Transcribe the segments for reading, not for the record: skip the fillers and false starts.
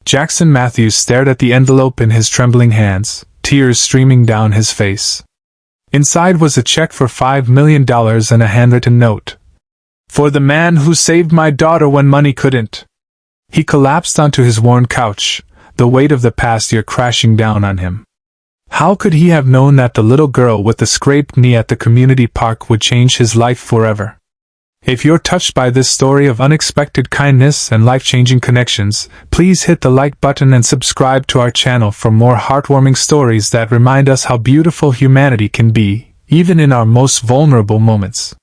Jackson Matthews stared at the envelope in his trembling hands, tears streaming down his face. Inside was a check for $5 million and a handwritten note. "For the man who saved my daughter when money couldn't." He collapsed onto his worn couch, the weight of the past year crashing down on him. How could he have known that the little girl with the scraped knee at the community park would change his life forever? If you're touched by this story of unexpected kindness and life-changing connections, please hit the like button and subscribe to our channel for more heartwarming stories that remind us how beautiful humanity can be, even in our most vulnerable moments.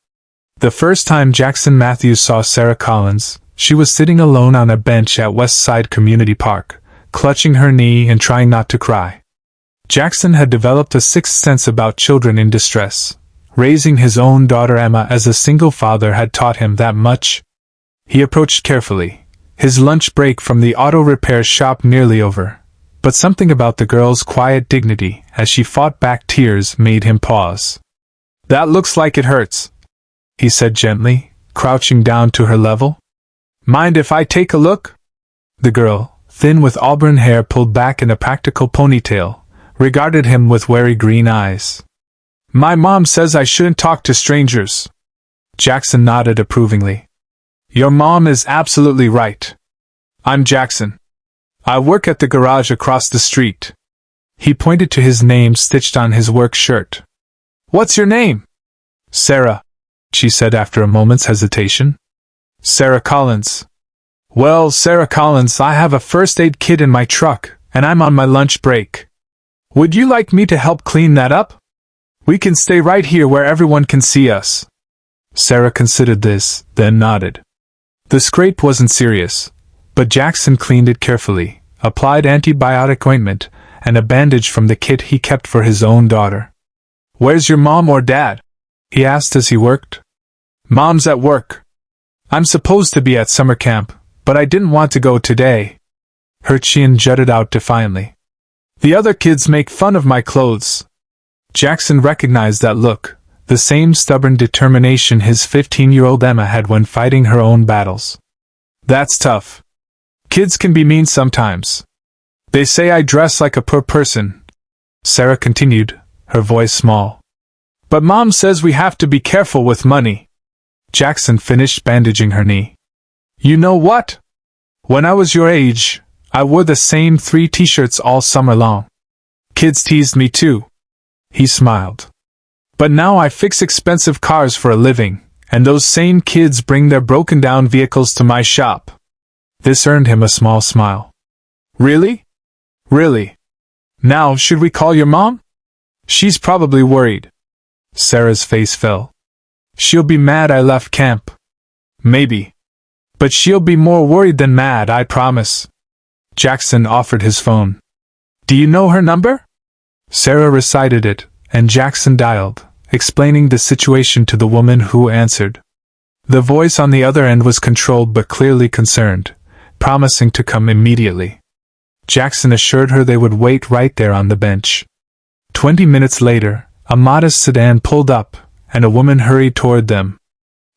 The first time Jackson Matthews saw Sara Collins, she was sitting alone on a bench at Westside Community Park, clutching her knee and trying not to cry. Jackson had developed a sixth sense about children in distress. Raising his own daughter Emma as a single father had taught him that much. He approached carefully, his lunch break from the auto repair shop nearly over. But something about the girl's quiet dignity as she fought back tears made him pause. "That looks like it hurts," he said gently, crouching down to her level. "Mind if I take a look?" The girl, thin with auburn hair pulled back in a practical ponytail, regarded him with wary green eyes. "My mom says I shouldn't talk to strangers." Jackson nodded approvingly. "Your mom is absolutely right. I'm Jackson. I work at the garage across the street." He pointed to his name stitched on his work shirt. "What's your name?" "Sara," she said after a moment's hesitation. "Sara Collins." "Well, Sara Collins, I have a first aid kit in my truck, and I'm on my lunch break. Would you like me to help clean that up? We can stay right here where everyone can see us." Sara considered this, then nodded. The scrape wasn't serious, but Jackson cleaned it carefully, applied antibiotic ointment, and a bandage from the kit he kept for his own daughter. "Where's your mom or dad?" he asked as he worked. "Mom's at work. I'm supposed to be at summer camp, but I didn't want to go today." Her chin jutted out defiantly. "The other kids make fun of my clothes." Jackson recognized that look, the same stubborn determination his 15-year-old Emma had when fighting her own battles. "That's tough. Kids can be mean sometimes. They say I dress like a poor person," Sara continued, her voice small. "But Mom says we have to be careful with money." Jackson finished bandaging her knee. "You know what? When I was your age, I wore the same 3 t-shirts all summer long. Kids teased me too." He smiled. "But now I fix expensive cars for a living, and those same kids bring their broken-down vehicles to my shop." This earned him a small smile. "Really? Really? Now, should we call your mom? She's probably worried." Sara's face fell. "She'll be mad I left camp." "Maybe. But she'll be more worried than mad, I promise." Jackson offered his phone. "Do you know her number?" Sara recited it, and Jackson dialed, explaining the situation to the woman who answered. The voice on the other end was controlled but clearly concerned, promising to come immediately. Jackson assured her they would wait right there on the bench. 20 minutes later, a modest sedan pulled up, and a woman hurried toward them.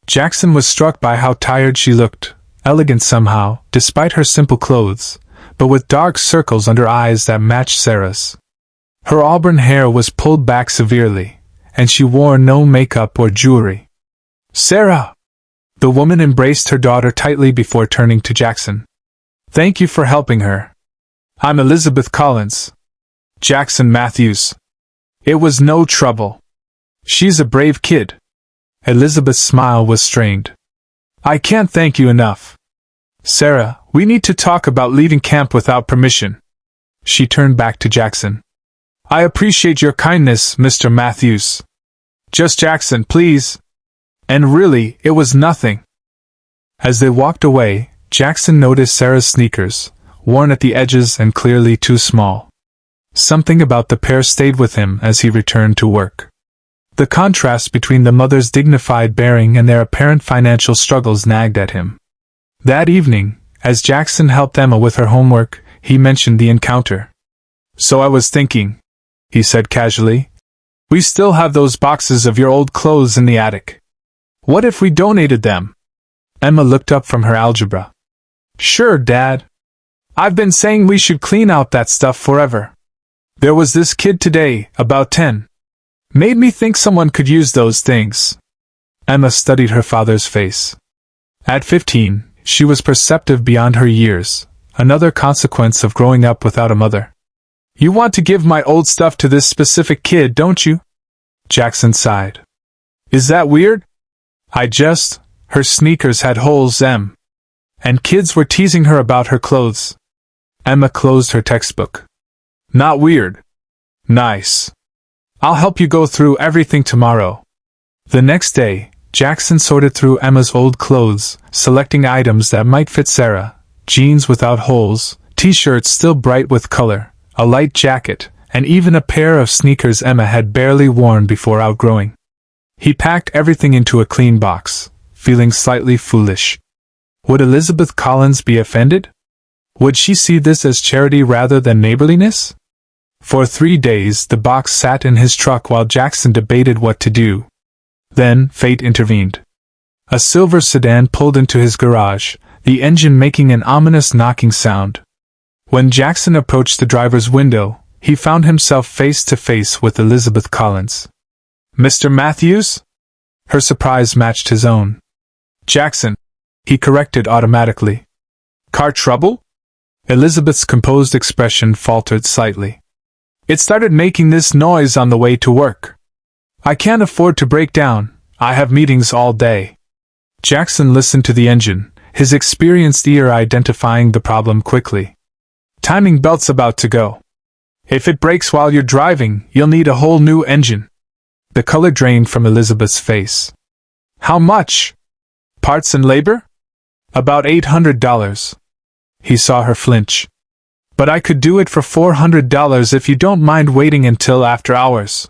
Jackson was struck by how tired she looked, elegant somehow, despite her simple clothes, but with dark circles under eyes that matched Sara's. Her auburn hair was pulled back severely, and she wore no makeup or jewelry. "Sara!" The woman embraced her daughter tightly before turning to Jackson. "Thank you for helping her. I'm Elizabeth Collins." "Jackson Matthews." "It was no trouble. She's a brave kid." Elizabeth's smile was strained. "I can't thank you enough. Sara, we need to talk about leaving camp without permission." She turned back to Jackson. "I appreciate your kindness, Mr. Matthews. Just Jackson, please." And really, it was nothing. As they walked away, Jackson noticed Sara's sneakers, worn at the edges and clearly too small. Something about the pair stayed with him as he returned to work. The contrast between the mother's dignified bearing and their apparent financial struggles nagged at him. That evening, as Jackson helped Emma with her homework, he mentioned the encounter. "So I was thinking," he said casually, "we still have those boxes of your old clothes in the attic. What if we donated them?" Emma looked up from her algebra. "Sure, Dad. I've been saying we should clean out that stuff forever. There was this kid today, about 10. Made me think someone could use those things. Emma studied her father's face. At 15, she was perceptive beyond her years, another consequence of growing up without a mother. You want to give my old stuff to this specific kid, don't you? Jackson sighed. Is that weird? Her sneakers had holes, Em. And kids were teasing her about her clothes. Emma closed her textbook. Not weird. Nice. I'll help you go through everything tomorrow. The next day, Jackson sorted through Emma's old clothes, selecting items that might fit Sara: jeans without holes, t-shirts still bright with color, a light jacket, and even a pair of sneakers Emma had barely worn before outgrowing. He packed everything into a clean box, feeling slightly foolish. Would Elizabeth Collins be offended? Would she see this as charity rather than neighborliness? For 3 days the box sat in his truck while Jackson debated what to do. Then, fate intervened. A silver sedan pulled into his garage, the engine making an ominous knocking sound. When Jackson approached the driver's window, he found himself face to face with Elizabeth Collins. Mr. Matthews? Her surprise matched his own. Jackson, he corrected automatically. Car trouble? Elizabeth's composed expression faltered slightly. It started making this noise on the way to work. I can't afford to break down, I have meetings all day. Jackson listened to the engine, his experienced ear identifying the problem quickly. Timing belt's about to go. If it breaks while you're driving, you'll need a whole new engine. The color drained from Elizabeth's face. How much? Parts and labor? About $800. He saw her flinch. But I could do it for $400 if you don't mind waiting until after hours.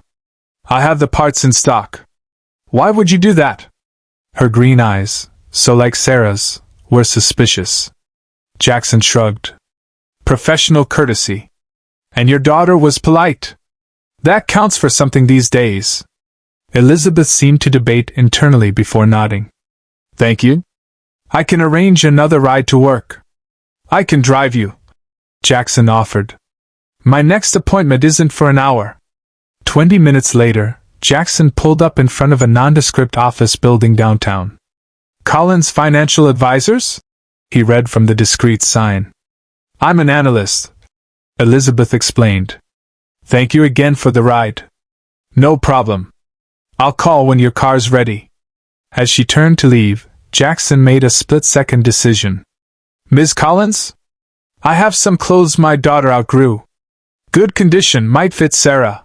I have the parts in stock. Why would you do that? Her green eyes, so like Sara's, were suspicious. Jackson shrugged. Professional courtesy. And your daughter was polite. That counts for something these days. Elizabeth seemed to debate internally before nodding. Thank you. I can arrange another ride to work. I can drive you, Jackson offered. My next appointment isn't for an hour. 20 minutes later, Jackson pulled up in front of a nondescript office building downtown. Collins Financial Advisors? He read from the discreet sign. I'm an analyst, Elizabeth explained. Thank you again for the ride. No problem. I'll call when your car's ready. As she turned to leave, Jackson made a split-second decision. Ms. Collins? I have some clothes my daughter outgrew. Good condition, might fit Sara.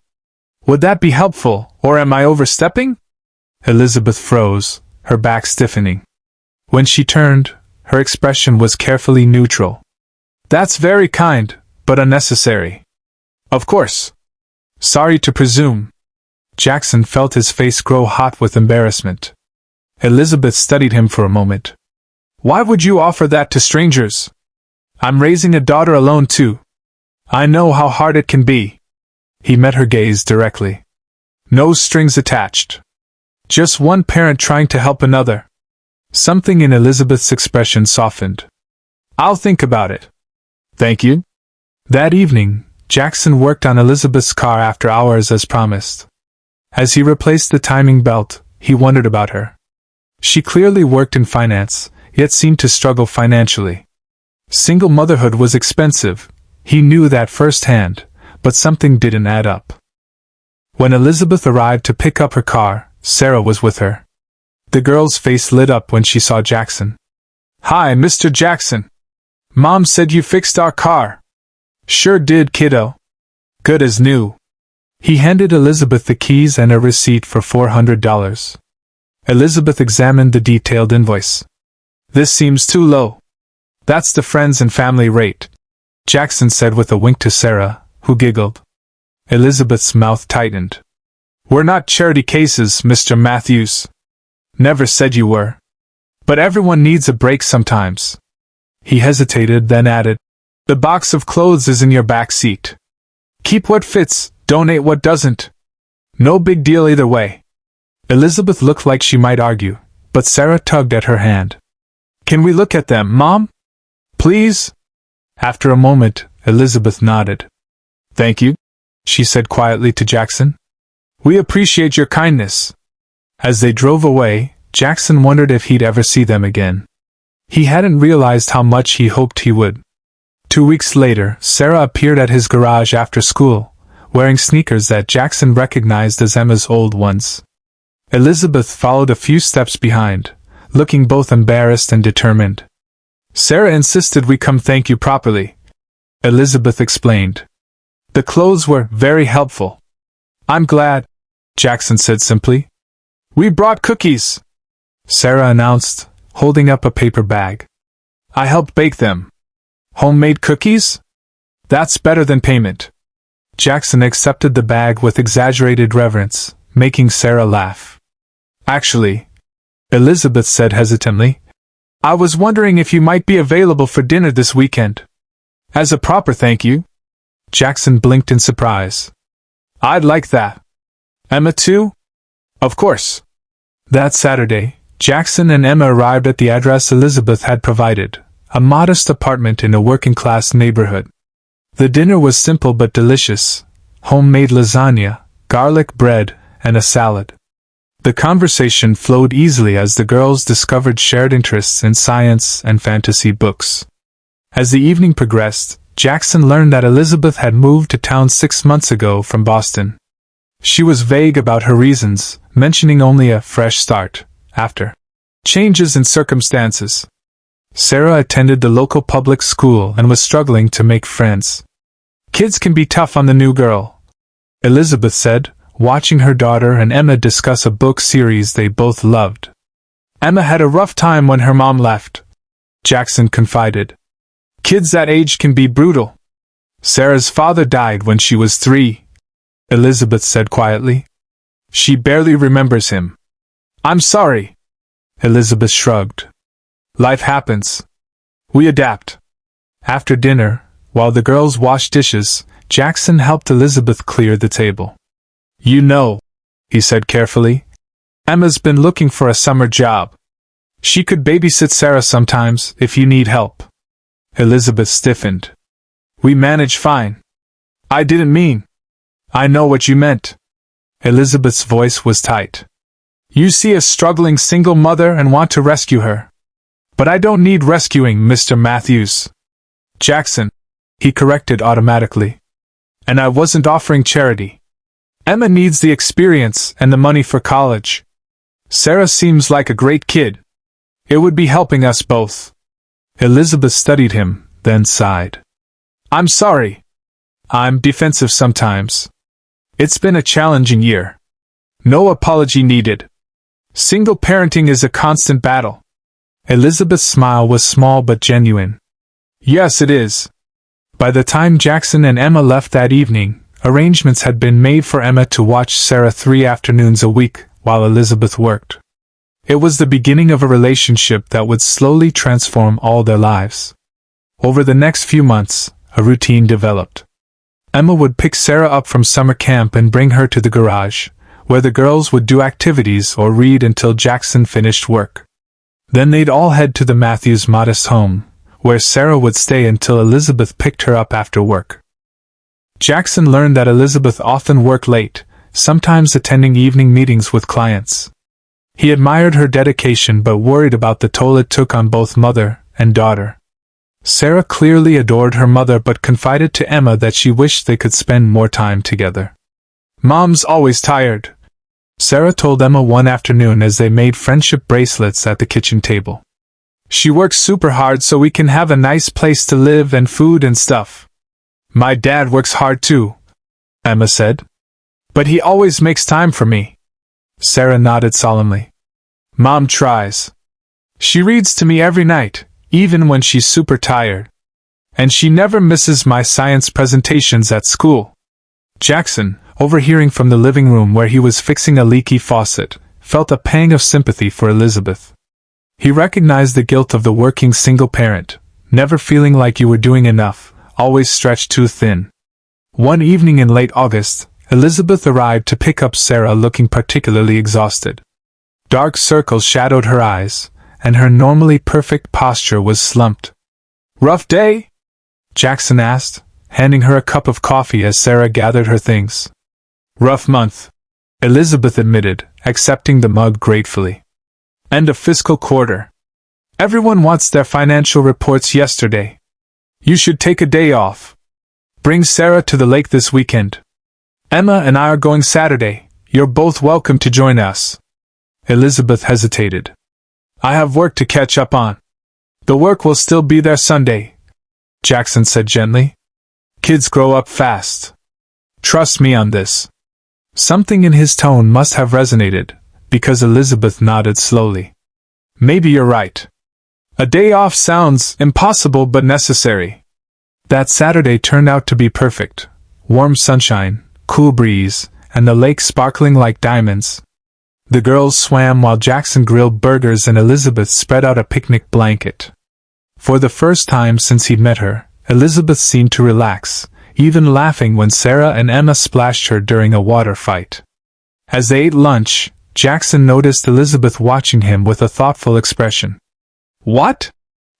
Would that be helpful, or am I overstepping? Elizabeth froze, her back stiffening. When she turned, her expression was carefully neutral. That's very kind, but unnecessary. Of course. Sorry to presume. Jackson felt his face grow hot with embarrassment. Elizabeth studied him for a moment. Why would you offer that to strangers? I'm raising a daughter alone too. I know how hard it can be. He met her gaze directly. No strings attached. Just one parent trying to help another. Something in Elizabeth's expression softened. I'll think about it. Thank you. That evening, Jackson worked on Elizabeth's car after hours as promised. As he replaced the timing belt, he wondered about her. She clearly worked in finance, yet seemed to struggle financially. Single motherhood was expensive, he knew that firsthand, but something didn't add up. When Elizabeth arrived to pick up her car, Sara was with her. The girl's face lit up when she saw Jackson. Hi, Mr. Jackson. Mom said you fixed our car. Sure did, kiddo. Good as new. He handed Elizabeth the keys and a receipt for $400. Elizabeth examined the detailed invoice. This seems too low. That's the friends and family rate, Jackson said with a wink to Sara, who giggled. Elizabeth's mouth tightened. We're not charity cases, Mr. Matthews. Never said you were. But everyone needs a break sometimes. He hesitated, then added, The box of clothes is in your back seat. Keep what fits, donate what doesn't. No big deal either way. Elizabeth looked like she might argue, but Sara tugged at her hand. Can we look at them, Mom? Please? After a moment, Elizabeth nodded. "Thank you," she said quietly to Jackson. "We appreciate your kindness." As they drove away, Jackson wondered if he'd ever see them again. He hadn't realized how much he hoped he would. 2 weeks later, Sara appeared at his garage after school, wearing sneakers that Jackson recognized as Emma's old ones. Elizabeth followed a few steps behind, looking both embarrassed and determined. "Sara insisted we come thank you properly," Elizabeth explained. "The clothes were very helpful." "I'm glad," Jackson said simply. "We brought cookies," Sara announced, holding up a paper bag. "I helped bake them." "Homemade cookies? That's better than payment." Jackson accepted the bag with exaggerated reverence, making Sara laugh. "Actually," Elizabeth said hesitantly, "I was wondering if you might be available for dinner this weekend." "As a proper thank you?" Jackson blinked in surprise. "I'd like that." "Emma too?" "Of course." That Saturday, Jackson and Emma arrived at the address Elizabeth had provided, a modest apartment in a working-class neighborhood. The dinner was simple but delicious: homemade lasagna, garlic bread, and a salad. The conversation flowed easily as the girls discovered shared interests in science and fantasy books. As the evening progressed, Jackson learned that Elizabeth had moved to town 6 months ago from Boston. She was vague about her reasons, mentioning only a fresh start, after changes in circumstances. Sara attended the local public school and was struggling to make friends. "Kids can be tough on the new girl," Elizabeth said, watching her daughter and Emma discuss a book series they both loved. "Emma had a rough time when her mom left," Jackson confided. "Kids that age can be brutal." "Sarah's father died when she was 3, Elizabeth said quietly. "She barely remembers him." "I'm sorry," Elizabeth shrugged. "Life happens. We adapt." After dinner, while the girls washed dishes, Jackson helped Elizabeth clear the table. "You know," he said carefully, "Emma's been looking for a summer job. She could babysit Sara sometimes if you need help." Elizabeth stiffened. "We manage fine." "I didn't mean." "I know what you meant." Elizabeth's voice was tight. "You see a struggling single mother and want to rescue her. But I don't need rescuing, Mr. Matthews." "Jackson," he corrected automatically. "And I wasn't offering charity. Emma needs the experience and the money for college. Sara seems like a great kid. It would be helping us both." Elizabeth studied him, then sighed. "I'm sorry. I'm defensive sometimes. It's been a challenging year." "No apology needed. Single parenting is a constant battle." Elizabeth's smile was small but genuine. "Yes, it is." By the time Jackson and Emma left that evening, arrangements had been made for Emma to watch Sara 3 afternoons a week, while Elizabeth worked. It was the beginning of a relationship that would slowly transform all their lives. Over the next few months, a routine developed. Emma would pick Sara up from summer camp and bring her to the garage, where the girls would do activities or read until Jackson finished work. Then they'd all head to the Matthews' modest home, where Sara would stay until Elizabeth picked her up after work. Jackson learned that Elizabeth often worked late, sometimes attending evening meetings with clients. He admired her dedication but worried about the toll it took on both mother and daughter. Sara clearly adored her mother but confided to Emma that she wished they could spend more time together. "Mom's always tired," Sara told Emma one afternoon as they made friendship bracelets at the kitchen table. "She works super hard so we can have a nice place to live and food and stuff." "My dad works hard too," Emma said. "But he always makes time for me." Sara nodded solemnly. "Mom tries. She reads to me every night, even when she's super tired. And she never misses my science presentations at school." Jackson, overhearing from the living room where he was fixing a leaky faucet, felt a pang of sympathy for Elizabeth. He recognized the guilt of the working single parent, never feeling like you were doing enough, always stretched too thin. One evening in late August, Elizabeth arrived to pick up Sara looking particularly exhausted. Dark circles shadowed her eyes, and her normally perfect posture was slumped. "Rough day?" Jackson asked, handing her a cup of coffee as Sara gathered her things. Rough month, Elizabeth admitted, accepting the mug gratefully. End of fiscal quarter. Everyone wants their financial reports yesterday. You should take a day off. Bring Sara to the lake this weekend. Emma and I are going Saturday. You're both welcome to join us. Elizabeth hesitated. I have work to catch up on. The work will still be there Sunday, Jackson said gently. Kids grow up fast. Trust me on this. Something in his tone must have resonated, because Elizabeth nodded slowly. Maybe you're right. A day off sounds impossible but necessary. That Saturday turned out to be perfect. Warm sunshine, cool breeze, and the lake sparkling like diamonds. The girls swam while Jackson grilled burgers and Elizabeth spread out a picnic blanket. For the first time since he'd met her, Elizabeth seemed to relax, even laughing when Sara and Emma splashed her during a water fight. As they ate lunch, Jackson noticed Elizabeth watching him with a thoughtful expression. What?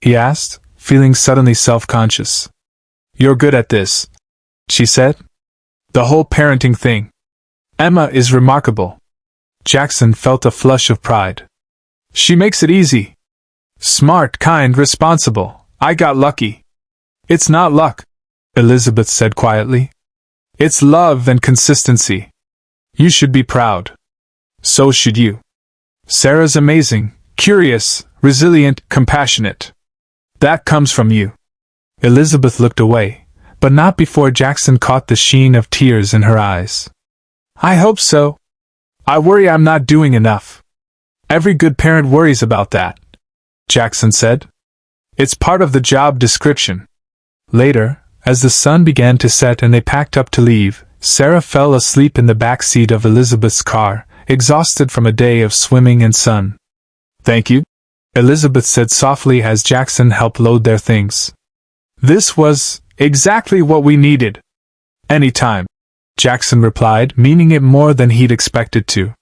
He asked, feeling suddenly self-conscious. You're good at this, she said. The whole parenting thing. Emma is remarkable. Jackson felt a flush of pride. She makes it easy. Smart, kind, responsible. I got lucky. It's not luck, Elizabeth said quietly. It's love and consistency. You should be proud. So should you. Sara's amazing, curious, resilient, compassionate. That comes from you. Elizabeth looked away, but not before Jackson caught the sheen of tears in her eyes. I hope so. I worry I'm not doing enough. Every good parent worries about that, Jackson said. It's part of the job description. Later, as the sun began to set and they packed up to leave, Sara fell asleep in the back seat of Elizabeth's car, exhausted from a day of swimming and sun. Thank you, Elizabeth said softly as Jackson helped load their things. This was exactly what we needed. Anytime, Jackson replied, meaning it more than he'd expected to.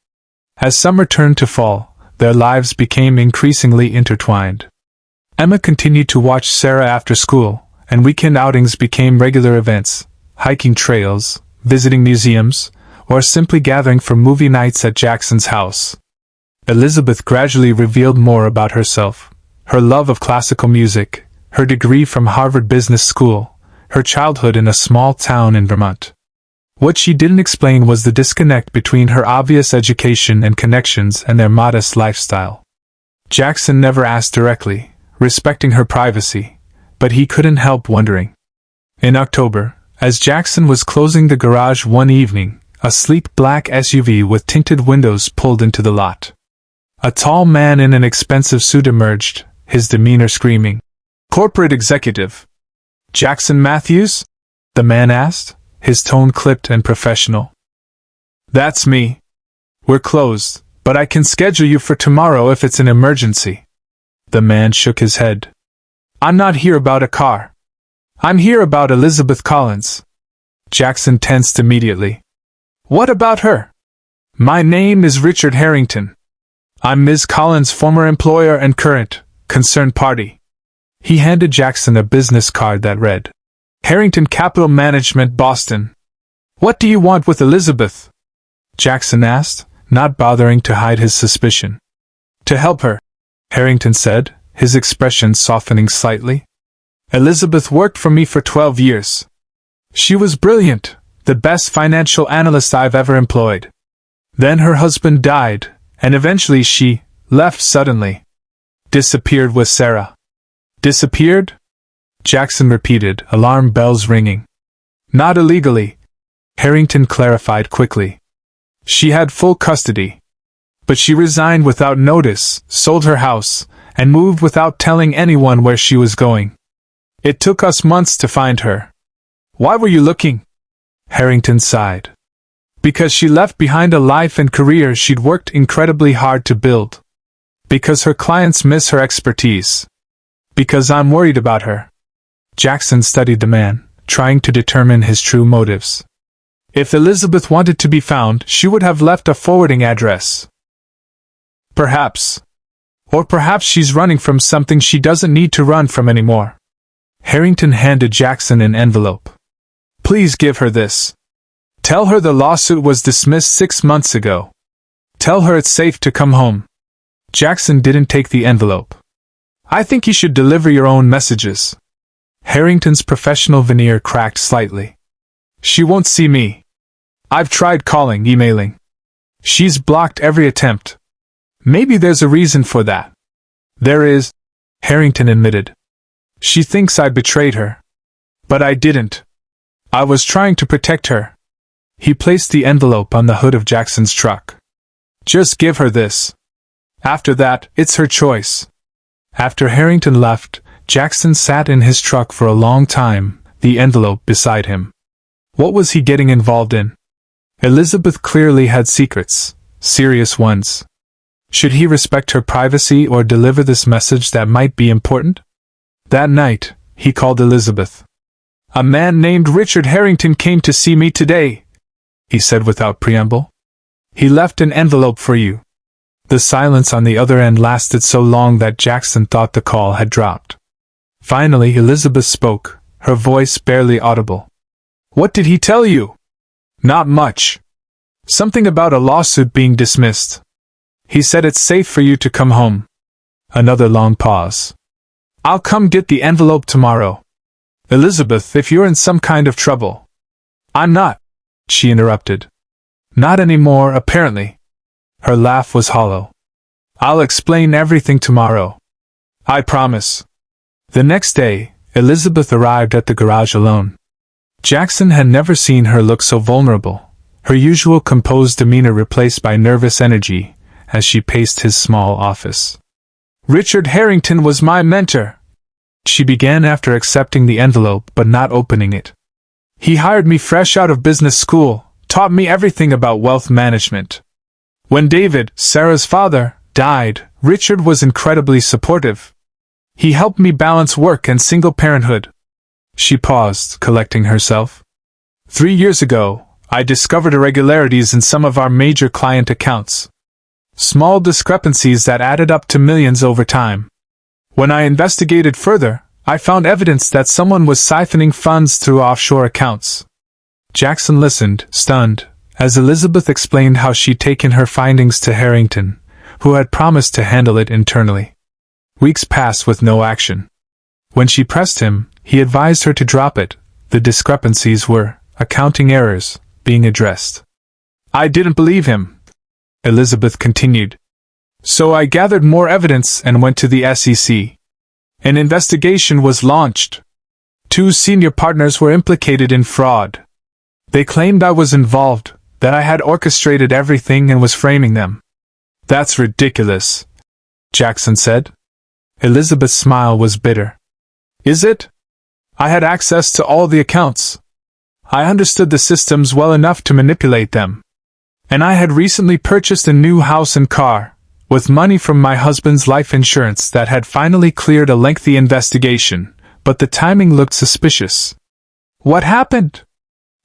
As summer turned to fall, their lives became increasingly intertwined. Emma continued to watch Sara after school, and weekend outings became regular events, hiking trails, visiting museums, or simply gathering for movie nights at Jackson's house. Elizabeth gradually revealed more about herself, her love of classical music, her degree from Harvard Business School, her childhood in a small town in Vermont. What she didn't explain was the disconnect between her obvious education and connections and their modest lifestyle. Jackson never asked directly, respecting her privacy, but he couldn't help wondering. In October, as Jackson was closing the garage one evening, a sleek black SUV with tinted windows pulled into the lot. A tall man in an expensive suit emerged, his demeanor screaming, "Corporate executive." Jackson Matthews? The man asked, his tone clipped and professional. That's me. We're closed, but I can schedule you for tomorrow if it's an emergency. The man shook his head. I'm not here about a car. I'm here about Elizabeth Collins. Jackson tensed immediately. What about her? My name is Richard Harrington. I'm Ms. Collins' former employer and current concerned party. He handed Jackson a business card that read, Harrington Capital Management, Boston. What do you want with Elizabeth? Jackson asked, not bothering to hide his suspicion. To help her, Harrington said, his expression softening slightly. Elizabeth worked for me for 12 years. She was brilliant, the best financial analyst I've ever employed. Then her husband died, and eventually she left suddenly. Disappeared with Sara. Disappeared? Jackson repeated, alarm bells ringing. Not illegally, Harrington clarified quickly. She had full custody. But she resigned without notice, sold her house, and moved without telling anyone where she was going. It took us months to find her. Why were you looking? Harrington sighed. Because she left behind a life and career she'd worked incredibly hard to build. Because her clients miss her expertise. Because I'm worried about her. Jackson studied the man, trying to determine his true motives. If Elizabeth wanted to be found, she would have left a forwarding address. Perhaps. Or perhaps she's running from something she doesn't need to run from anymore. Harrington handed Jackson an envelope. Please give her this. Tell her the lawsuit was dismissed 6 months ago. Tell her it's safe to come home. Jackson didn't take the envelope. I think you should deliver your own messages. Harrington's professional veneer cracked slightly. She won't see me. I've tried calling, emailing. She's blocked every attempt. Maybe there's a reason for that. There is, Harrington admitted. She thinks I betrayed her. But I didn't. I was trying to protect her. He placed the envelope on the hood of Jackson's truck. Just give her this. After that, it's her choice. After Harrington left, Jackson sat in his truck for a long time, the envelope beside him. What was he getting involved in? Elizabeth clearly had secrets, serious ones. Should he respect her privacy or deliver this message that might be important? That night, he called Elizabeth. A man named Richard Harrington came to see me today, he said without preamble. He left an envelope for you. The silence on the other end lasted so long that Jackson thought the call had dropped. Finally, Elizabeth spoke, her voice barely audible. What did he tell you? Not much. Something about a lawsuit being dismissed. He said it's safe for you to come home. Another long pause. I'll come get the envelope tomorrow. Elizabeth, if you're in some kind of trouble. I'm not, she interrupted. Not anymore, apparently. Her laugh was hollow. I'll explain everything tomorrow. I promise. The next day, Elizabeth arrived at the garage alone. Jackson had never seen her look so vulnerable, her usual composed demeanor replaced by nervous energy, as she paced his small office. Richard Harrington was my mentor, she began after accepting the envelope but not opening it. He hired me fresh out of business school, taught me everything about wealth management. When David, Sarah's father, died, Richard was incredibly supportive. He helped me balance work and single parenthood. She paused, collecting herself. 3 years ago, I discovered irregularities in some of our major client accounts. Small discrepancies that added up to millions over time. When I investigated further, I found evidence that someone was siphoning funds through offshore accounts. Jackson listened, stunned, as Elizabeth explained how she'd taken her findings to Harrington, who had promised to handle it internally. Weeks passed with no action. When she pressed him, he advised her to drop it. The discrepancies were accounting errors being addressed. I didn't believe him, Elizabeth continued. So I gathered more evidence and went to the SEC. An investigation was launched. 2 senior partners were implicated in fraud. They claimed I was involved, that I had orchestrated everything and was framing them. That's ridiculous, Jackson said. Elizabeth's smile was bitter. Is it? I had access to all the accounts. I understood the systems well enough to manipulate them. And I had recently purchased a new house and car, with money from my husband's life insurance that had finally cleared a lengthy investigation, but the timing looked suspicious. What happened?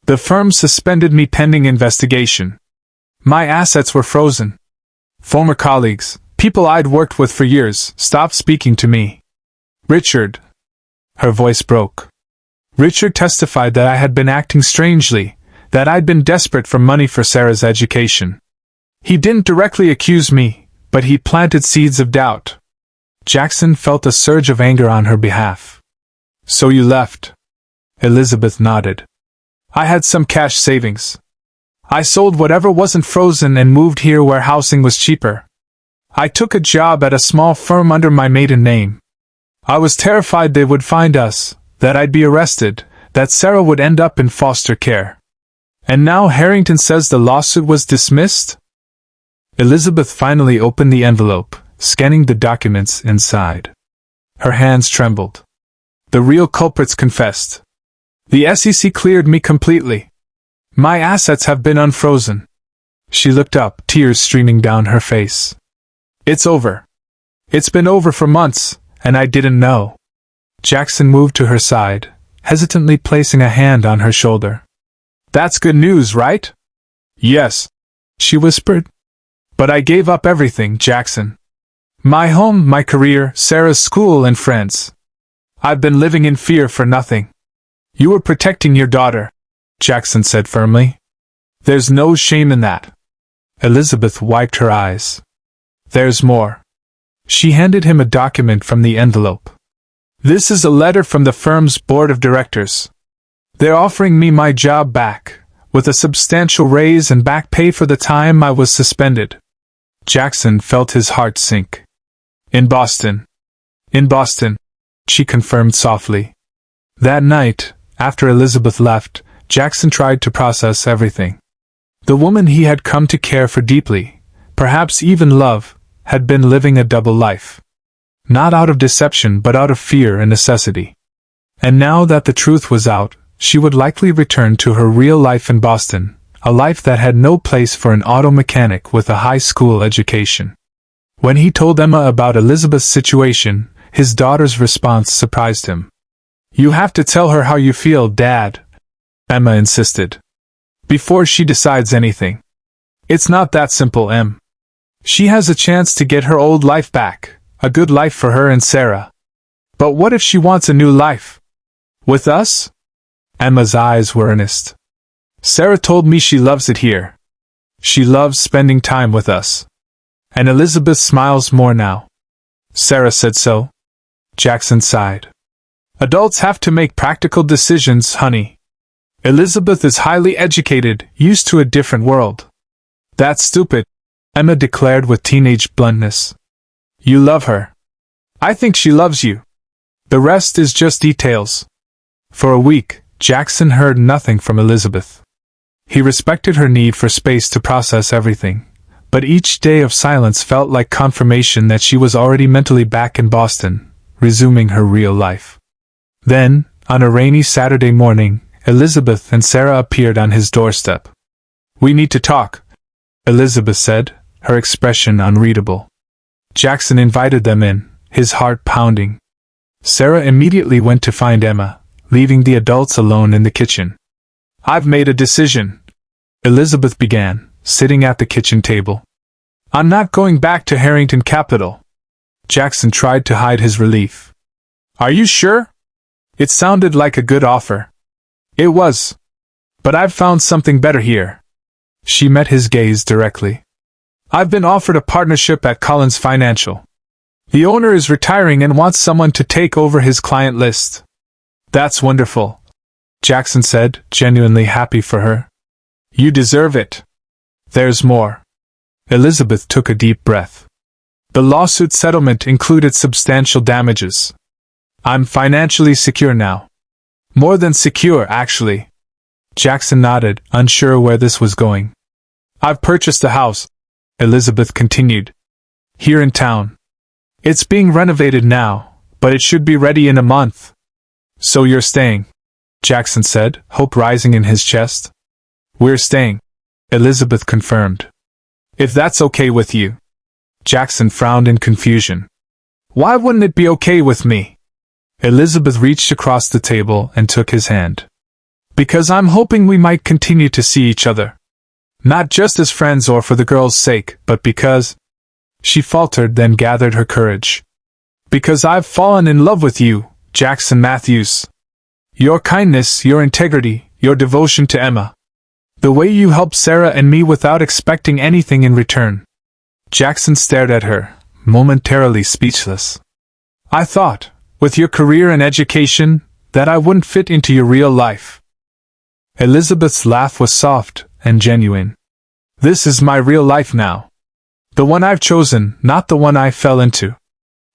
The firm suspended me pending investigation. My assets were frozen. Former colleagues, people I'd worked with for years, stopped speaking to me. Richard. Her voice broke. Richard testified that I had been acting strangely, that I'd been desperate for money for Sarah's education. He didn't directly accuse me, but he planted seeds of doubt. Jackson felt a surge of anger on her behalf. So you left? Elizabeth nodded. I had some cash savings. I sold whatever wasn't frozen and moved here where housing was cheaper. I took a job at a small firm under my maiden name. I was terrified they would find us, that I'd be arrested, that Sarah would end up in foster care. And now Harrington says the lawsuit was dismissed? Elizabeth finally opened the envelope, scanning the documents inside. Her hands trembled. The real culprits confessed. The SEC cleared me completely. My assets have been unfrozen. She looked up, tears streaming down her face. It's over. It's been over for months, and I didn't know. Jackson moved to her side, hesitantly placing a hand on her shoulder. That's good news, right? Yes, she whispered. But I gave up everything, Jackson. My home, my career, Sarah's school and friends. I've been living in fear for nothing. You were protecting your daughter, Jackson said firmly. There's no shame in that. Elizabeth wiped her eyes. There's more. She handed him a document from the envelope. This is a letter from the firm's board of directors. They're offering me my job back, with a substantial raise and back pay for the time I was suspended. Jackson felt his heart sink. In Boston. In Boston, she confirmed softly. That night, after Elizabeth left, Jackson tried to process everything. The woman he had come to care for deeply, perhaps even love, had been living a double life. Not out of deception but out of fear and necessity. And now that the truth was out, she would likely return to her real life in Boston, a life that had no place for an auto mechanic with a high school education. When he told Emma about Elizabeth's situation, his daughter's response surprised him. You have to tell her how you feel, Dad, Emma insisted. Before she decides anything. It's not that simple, Em. She has a chance to get her old life back, a good life for her and Sara. But what if she wants a new life? With us? Emma's eyes were earnest. Sara told me she loves it here. She loves spending time with us. And Elizabeth smiles more now. Sara said so. Jackson sighed. Adults have to make practical decisions, honey. Elizabeth is highly educated, used to a different world. That's stupid, Emma declared with teenage bluntness. You love her. I think she loves you. The rest is just details. For a week, Jackson heard nothing from Elizabeth. He respected her need for space to process everything, but each day of silence felt like confirmation that she was already mentally back in Boston, resuming her real life. Then, on a rainy Saturday morning, Elizabeth and Sara appeared on his doorstep. We need to talk, Elizabeth said, her expression unreadable. Jackson invited them in, his heart pounding. Sara immediately went to find Emma, leaving the adults alone in the kitchen. I've made a decision, Elizabeth began, sitting at the kitchen table. I'm not going back to Harrington Capital. Jackson tried to hide his relief. Are you sure? It sounded like a good offer. It was. But I've found something better here. She met his gaze directly. I've been offered a partnership at Collins Financial. The owner is retiring and wants someone to take over his client list. That's wonderful, Jackson said, genuinely happy for her. You deserve it. There's more. Elizabeth took a deep breath. The lawsuit settlement included substantial damages. I'm financially secure now. More than secure, actually. Jackson nodded, unsure where this was going. I've purchased a house, Elizabeth continued. Here in town. It's being renovated now, but it should be ready in a month. So you're staying, Jackson said, hope rising in his chest. We're staying, Elizabeth confirmed. If that's okay with you. Jackson frowned in confusion. Why wouldn't it be okay with me? Elizabeth reached across the table and took his hand. Because I'm hoping we might continue to see each other. Not just as friends or for the girl's sake, but because... She faltered, then gathered her courage. Because I've fallen in love with you, Jackson Matthews. Your kindness, your integrity, your devotion to Emma. The way you helped Sara and me without expecting anything in return. Jackson stared at her, momentarily speechless. I thought, with your career and education, that I wouldn't fit into your real life. Elizabeth's laugh was soft and genuine. This is my real life now. The one I've chosen, not the one I fell into.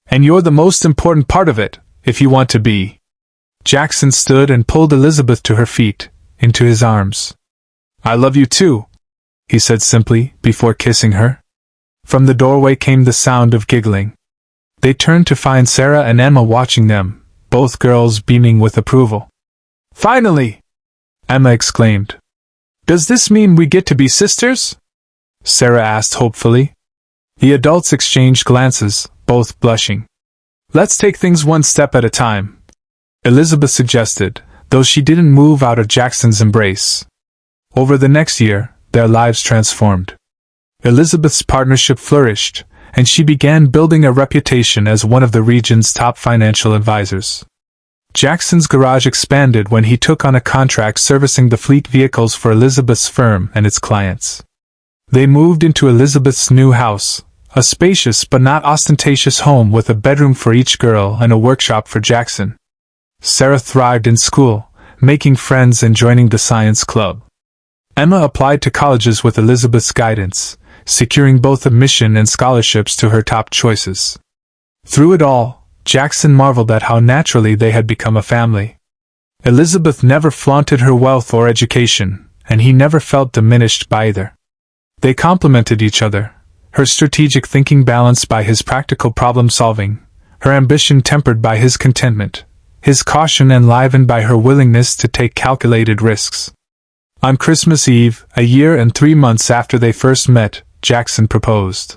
And you're the most important part of it, if you want to be. Jackson stood and pulled Elizabeth to her feet, into his arms. I love you too, he said simply, before kissing her. From the doorway came the sound of giggling. They turned to find Sara and Emma watching them, both girls beaming with approval. Finally! Emma exclaimed. Does this mean we get to be sisters? Sara asked hopefully. The adults exchanged glances, both blushing. Let's take things one step at a time, Elizabeth suggested, though she didn't move out of Jackson's embrace. Over the next year, their lives transformed. Elizabeth's partnership flourished, and she began building a reputation as one of the region's top financial advisors. Jackson's garage expanded when he took on a contract servicing the fleet vehicles for Elizabeth's firm and its clients. They moved into Elizabeth's new house, a spacious but not ostentatious home with a bedroom for each girl and a workshop for Jackson. Sara thrived in school, making friends and joining the science club. Emma applied to colleges with Elizabeth's guidance, securing both admission and scholarships to her top choices. Through it all, Jackson marveled at how naturally they had become a family. Elizabeth never flaunted her wealth or education, and he never felt diminished by either. They complemented each other, her strategic thinking balanced by his practical problem-solving, her ambition tempered by his contentment, his caution enlivened by her willingness to take calculated risks. On Christmas Eve, a year and 3 months after they first met, Jackson proposed.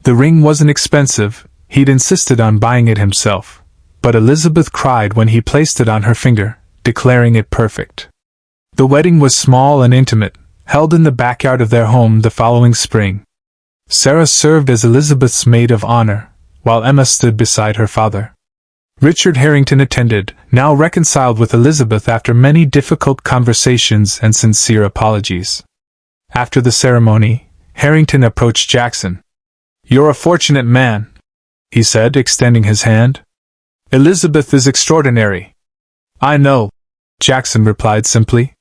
The ring wasn't expensive, he'd insisted on buying it himself, but Elizabeth cried when he placed it on her finger, declaring it perfect. The wedding was small and intimate, held in the backyard of their home the following spring. Sara served as Elizabeth's maid of honor, while Emma stood beside her father. Richard Harrington attended, now reconciled with Elizabeth after many difficult conversations and sincere apologies. After the ceremony, Harrington approached Jackson. "You're a fortunate man," he said, extending his hand. "Elizabeth is extraordinary." "I know," Jackson replied simply.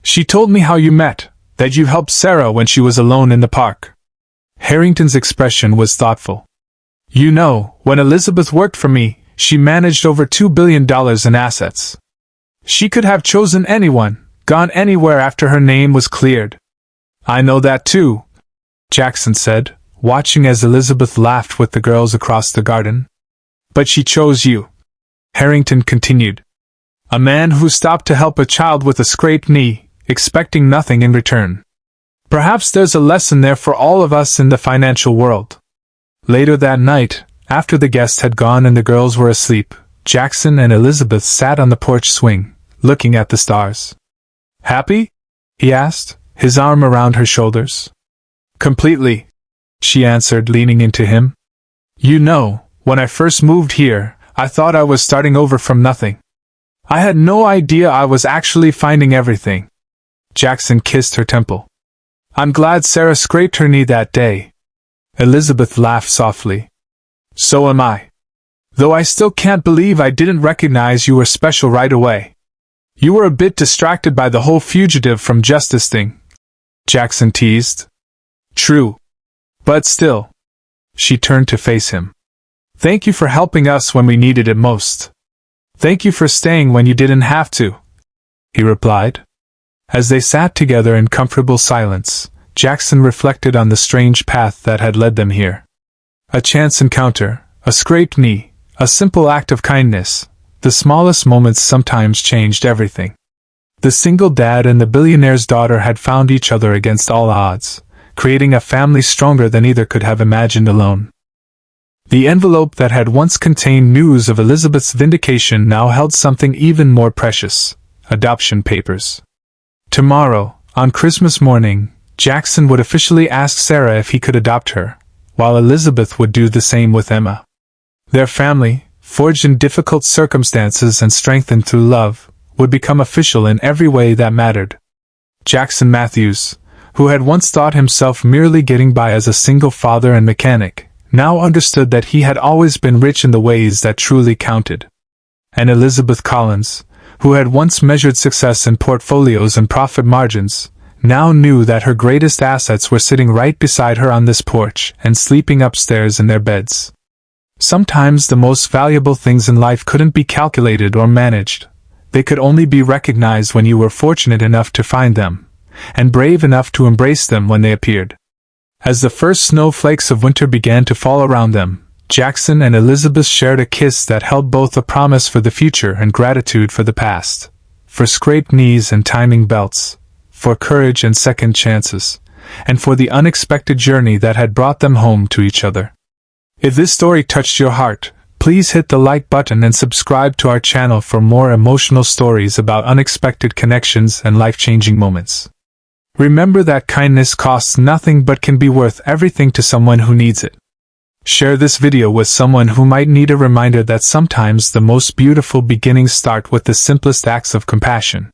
"She told me how you met, that you helped Sara when she was alone in the park." Harrington's expression was thoughtful. "You know, when Elizabeth worked for me, she managed over $2 billion in assets. She could have chosen anyone, gone anywhere after her name was cleared." "I know that too," Jackson said, watching as Elizabeth laughed with the girls across the garden. "But she chose you," Harrington continued. "A man who stopped to help a child with a scraped knee, expecting nothing in return. Perhaps there's a lesson there for all of us in the financial world." Later that night, after the guests had gone and the girls were asleep, Jackson and Elizabeth sat on the porch swing, looking at the stars. "Happy?" he asked, his arm around her shoulders. "Completely," she answered, leaning into him. "You know, when I first moved here, I thought I was starting over from nothing. I had no idea I was actually finding everything." Jackson kissed her temple. "I'm glad Sara scraped her knee that day." Elizabeth laughed softly. "So am I. Though I still can't believe I didn't recognize you were special right away. You were a bit distracted by the whole fugitive from justice thing," Jackson teased. "True. But still." She turned to face him. "Thank you for helping us when we needed it most. Thank you for staying when you didn't have to," he replied. As they sat together in comfortable silence, Jackson reflected on the strange path that had led them here. A chance encounter, a scraped knee, a simple act of kindness, the smallest moments sometimes changed everything. The single dad and the billionaire's daughter had found each other against all odds, creating a family stronger than either could have imagined alone. The envelope that had once contained news of Elizabeth's vindication now held something even more precious: adoption papers. Tomorrow, on Christmas morning, Jackson would officially ask Sara if he could adopt her, while Elizabeth would do the same with Emma. Their family, forged in difficult circumstances and strengthened through love, would become official in every way that mattered. Jackson Matthews, who had once thought himself merely getting by as a single father and mechanic, now understood that he had always been rich in the ways that truly counted. And Elizabeth Collins, who had once measured success in portfolios and profit margins, now knew that her greatest assets were sitting right beside her on this porch and sleeping upstairs in their beds. Sometimes the most valuable things in life couldn't be calculated or managed. They could only be recognized when you were fortunate enough to find them, and brave enough to embrace them when they appeared. As the first snowflakes of winter began to fall around them, Jackson and Elizabeth shared a kiss that held both a promise for the future and gratitude for the past, for scraped knees and timing belts, for courage and second chances, and for the unexpected journey that had brought them home to each other. If this story touched your heart, please hit the like button and subscribe to our channel for more emotional stories about unexpected connections and life-changing moments. Remember that kindness costs nothing but can be worth everything to someone who needs it. Share this video with someone who might need a reminder that sometimes the most beautiful beginnings start with the simplest acts of compassion.